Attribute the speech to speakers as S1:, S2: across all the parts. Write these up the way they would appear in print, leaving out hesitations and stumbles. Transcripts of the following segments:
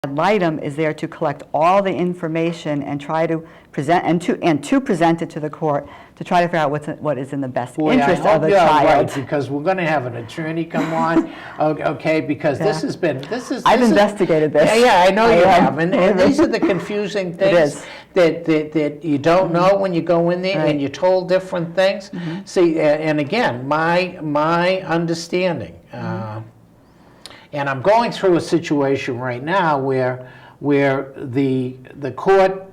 S1: ad litem is there to collect all the information and try to present and to present it to the court to try to figure out what is in the best interest of the child.
S2: Right, because we're going to have an attorney come on, okay, because this has been,
S1: I've investigated this.
S2: Yeah, I know you have, and these are the confusing things that you don't know when you go in there, and you're told different things. See, and again, my understanding, and I'm going through a situation right now where the court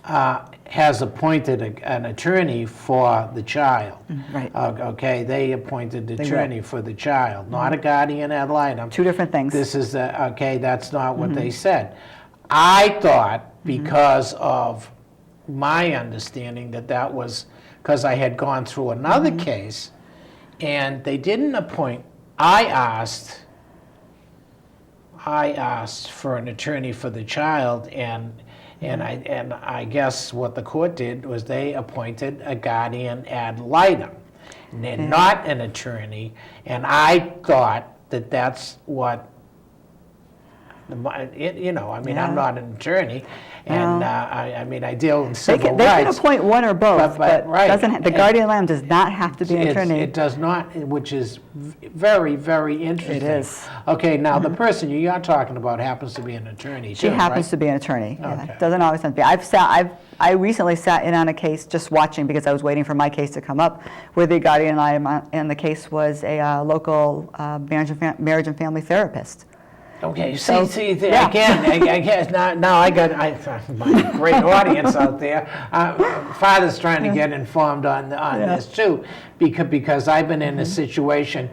S2: has appointed an attorney for the child.
S1: Right.
S2: Okay, they appointed the attorney for the child, not a guardian ad litem.
S1: Two different things.
S2: This is okay. That's not what they said. I thought, because of my understanding, that was because I had gone through another case, and they didn't appoint. I asked for an attorney for the child, and I guess what the court did was they appointed a guardian ad litem, and not an attorney. And I thought that that's what, you know, I mean, I'm not an attorney, and I mean, I deal in civil rights.
S1: They can appoint one or both, but
S2: right.
S1: The guardian ad litem does not have to be an attorney.
S2: It does not, which is very, very interesting.
S1: It is.
S2: Okay, now the person you're talking about happens to be an attorney too,
S1: She happens to be an attorney. Yeah, doesn't always have to be. I recently sat in on a case just watching because I was waiting for my case to come up, where the guardian ad litem in the case was a local marriage and family therapist.
S2: Okay, see, again, I guess now I got my great audience out there. Father's trying to get informed on this too, because I've been in a situation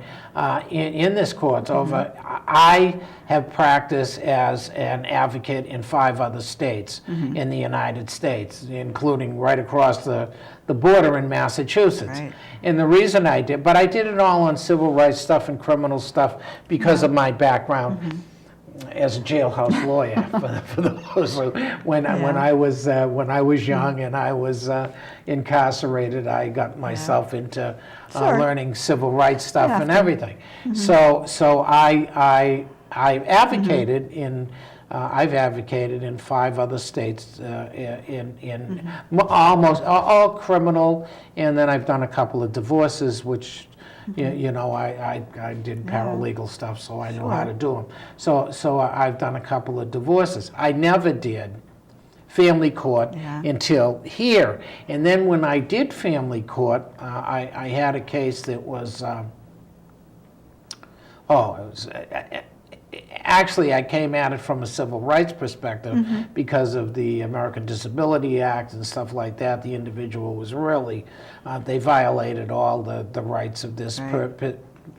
S2: in this court over. I have practiced as an advocate in 5 other states in the United States, including right across the border in Massachusetts. Right. And the reason I did it all on civil rights stuff and criminal stuff because of my background. As a jailhouse lawyer, for those when I was young and I was incarcerated, I got myself into learning civil rights stuff and everything. So I advocated in. I've advocated in 5 other states in almost all criminal, and then I've done a couple of divorces, which. You know, I did paralegal stuff, so I know how to do them. So I've done a couple of divorces. I never did family court until here. And then when I did family court, I had a case that was, actually, I came at it from a civil rights perspective because of the American Disability Act and stuff like that. The individual was really, they violated all the rights of this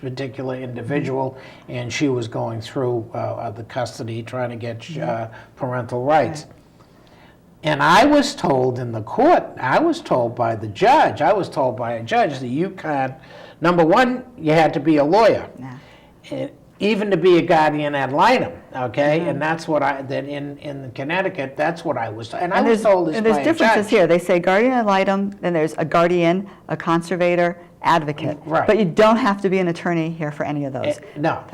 S2: particular individual, and she was going through the custody trying to get parental rights. And I was told in the court, I was told by a judge that you can't, number one, you had to be a lawyer. Even to be a guardian ad litem, okay, and that's what in Connecticut, that's what I was, and I was told this by a judge.
S1: And there's differences here. They say guardian ad litem, then there's a guardian, a conservator, advocate. Right. But you don't have to be an attorney here for any of those.
S2: No.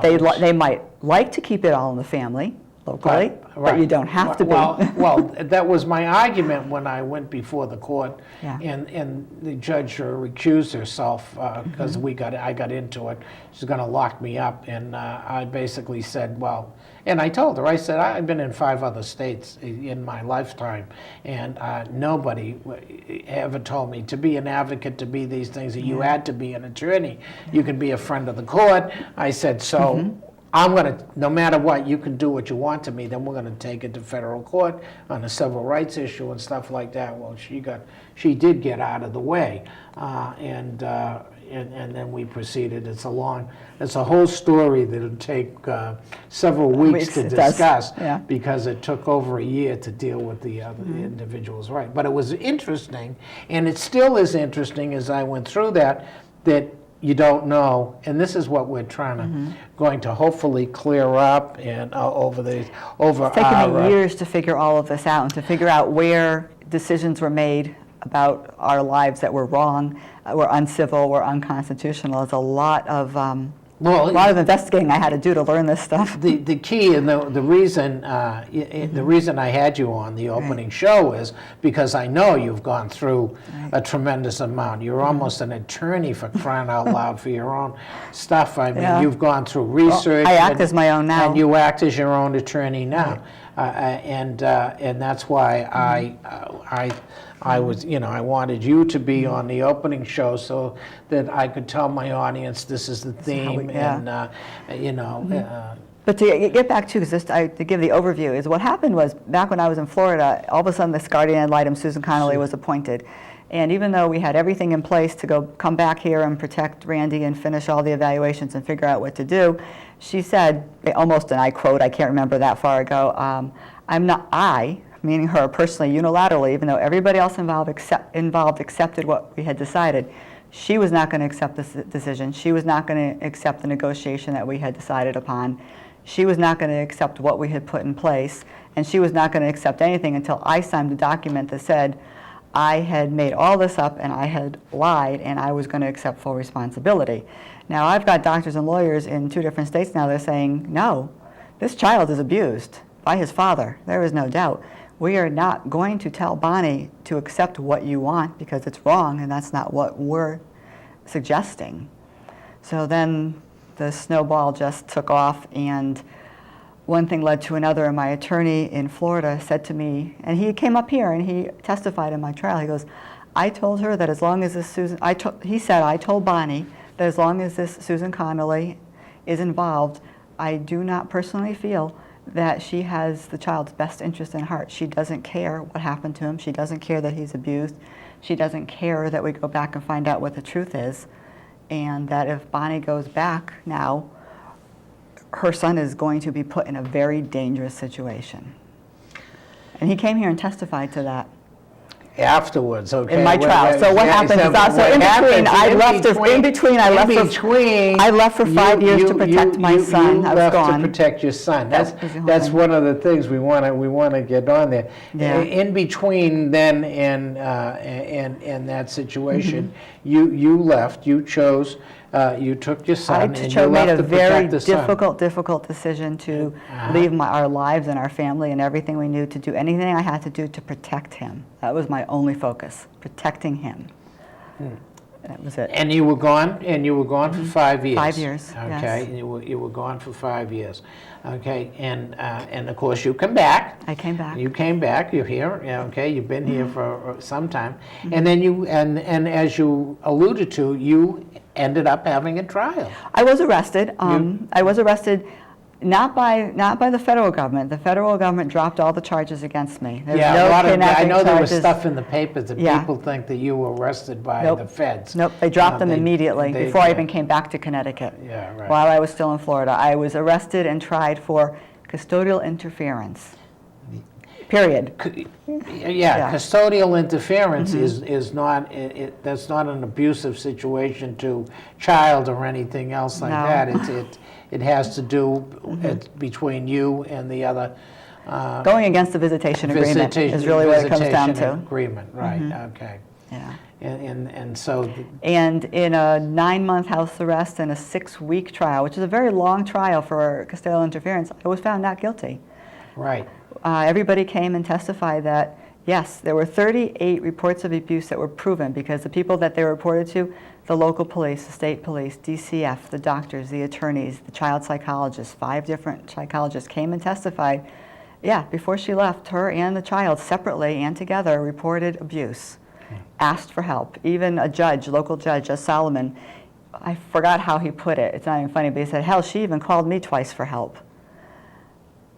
S1: They might like to keep it all in the family locally, but you don't have to be.
S2: Well, that was my argument when I went before the court, and the judge recused herself because I got into it. She's going to lock me up, and I basically said, well, and I told her, I said, I've been in 5 other states in my lifetime, and nobody ever told me to be an advocate, to be these things, that you had to be an attorney. You could be a friend of the court. I said, so I'm going to, no matter what, you can do what you want to me, then we're going to take it to federal court on a civil rights issue and stuff like that. Well, she did get out of the way, and then we proceeded. It's a whole story that'll take several weeks to discuss because it took over a year to deal with the other individuals, right? But it was interesting, and it still is interesting as I went through that you don't know, and this is what we're going to hopefully clear up and it's
S1: taken me years to figure all of this out and to figure out where decisions were made about our lives that were wrong, were uncivil, were unconstitutional. It's a lot of
S2: Well,
S1: a lot of investigating I had to do to learn this stuff.
S2: the key and the reason the reason I had you on the opening show is because I know you've gone through a tremendous amount. You're almost an attorney, for crying out loud, for your own stuff. I mean, you've gone through research.
S1: I act as my own now.
S2: And you act as your own attorney now. And that's why I was, I wanted you to be on the opening show so that I could tell my audience this is the theme,
S1: But to get back to, to give the overview, is what happened was, back when I was in Florida, all of a sudden this guardian ad litem, Susan Connolly, was appointed. And even though we had everything in place to come back here and protect Randy and finish all the evaluations and figure out what to do, she said, almost, and I quote, I can't remember that far ago, meaning her personally, unilaterally, even though everybody else involved accepted what we had decided, she was not going to accept this decision. She was not going to accept the negotiation that we had decided upon. She was not going to accept what we had put in place, and she was not going to accept anything until I signed the document that said I had made all this up and I had lied and I was going to accept full responsibility. Now, I've got doctors and lawyers in 2 different states now that are saying, no, this child is abused by his father. There is no doubt. We are not going to tell Bonnie to accept what you want because it's wrong, and that's not what we're suggesting. So then the snowball just took off, and one thing led to another, and my attorney in Florida said to me, and he came up here and he testified in my trial, he goes, I told her that as long as this Susan, he said, I told Bonnie that as long as this Susan Connolly is involved, I do not personally feel that she has the child's best interest in heart. She doesn't care what happened to him. She doesn't care that he's abused. She doesn't care that we go back and find out what the truth is. And that if Bonnie goes back now, her son is going to be put in a very dangerous situation. And he came here and testified to that.
S2: Afterwards, okay.
S1: In my trial. So what happens is also in between, I left for 5 years to protect my son. I was gone.
S2: To protect your son. That's one of the things we want to get on there.
S1: Yeah.
S2: In between then and that situation, you left. You chose. You took your son and you
S1: made
S2: left
S1: a
S2: to
S1: very
S2: protect the son.
S1: difficult decision to leave our lives and our family and everything we knew, to do anything I had to do to protect him. That was my only focus, protecting him. That was it.
S2: And you were gone, for 5 years.
S1: 5 years,
S2: okay.
S1: yes.
S2: You were gone for 5 years. Okay, and of course you come back.
S1: I came back.
S2: You came back. You're here. Yeah, okay, you've been here for some time, and then and as you alluded to, you ended up having a trial.
S1: I was arrested. I was arrested not by the federal government. The federal government dropped all the charges against me. There was no
S2: I know there was
S1: charges.
S2: stuff in the papers that people think that you were arrested by the feds.
S1: Nope, they dropped them immediately before I even came back to Connecticut.
S2: Yeah, right.
S1: While I was still in Florida, I was arrested and tried for custodial interference. Period.
S2: Custodial interference is not, that's not an abusive situation to child or anything else like that. It has to do between you and the other.
S1: Going against the visitation agreement is really what it comes down to.
S2: Agreement, right? Okay.
S1: Yeah.
S2: And so.
S1: And in a 9-month house arrest and a 6-week trial, which is a very long trial for custodial interference, I was found not guilty.
S2: Right.
S1: Everybody came and testified that, yes, there were 38 reports of abuse that were proven because the people that they were reported to, the local police, the state police, DCF, the doctors, the attorneys, the child psychologists, 5 different psychologists came and testified, before she left, her and the child separately and together reported abuse, asked for help. Even a judge, local judge, Judge Solomon, I forgot how he put it, it's not even funny, but he said, hell, she even called me twice for help.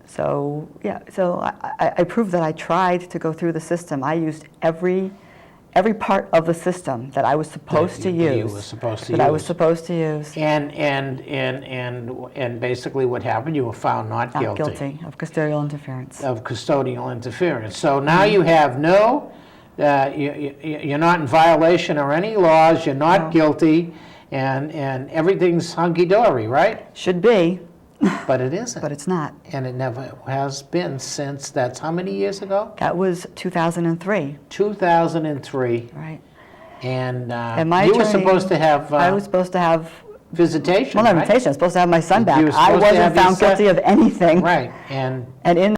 S1: So, I proved that I tried to go through the system. I used every part of the system that I was supposed to use. I was supposed to use.
S2: And basically what happened, you were found not guilty.
S1: Not guilty of custodial interference.
S2: Of custodial interference. So now you have you're not in violation of any laws, you're not guilty, and everything's hunky-dory, right?
S1: Should be.
S2: But it isn't.
S1: But it's not.
S2: And it never has been since, that's how many years ago?
S1: That was 2003.
S2: 2003.
S1: Right.
S2: And
S1: my
S2: you were
S1: attorney,
S2: supposed to have...
S1: I was supposed to have
S2: visitation,
S1: Well, not
S2: right?
S1: invitation, I was supposed to have my son
S2: You
S1: back.
S2: were
S1: I
S2: supposed to have
S1: wasn't
S2: your
S1: found
S2: son-
S1: guilty of anything.
S2: Right, and
S1: And in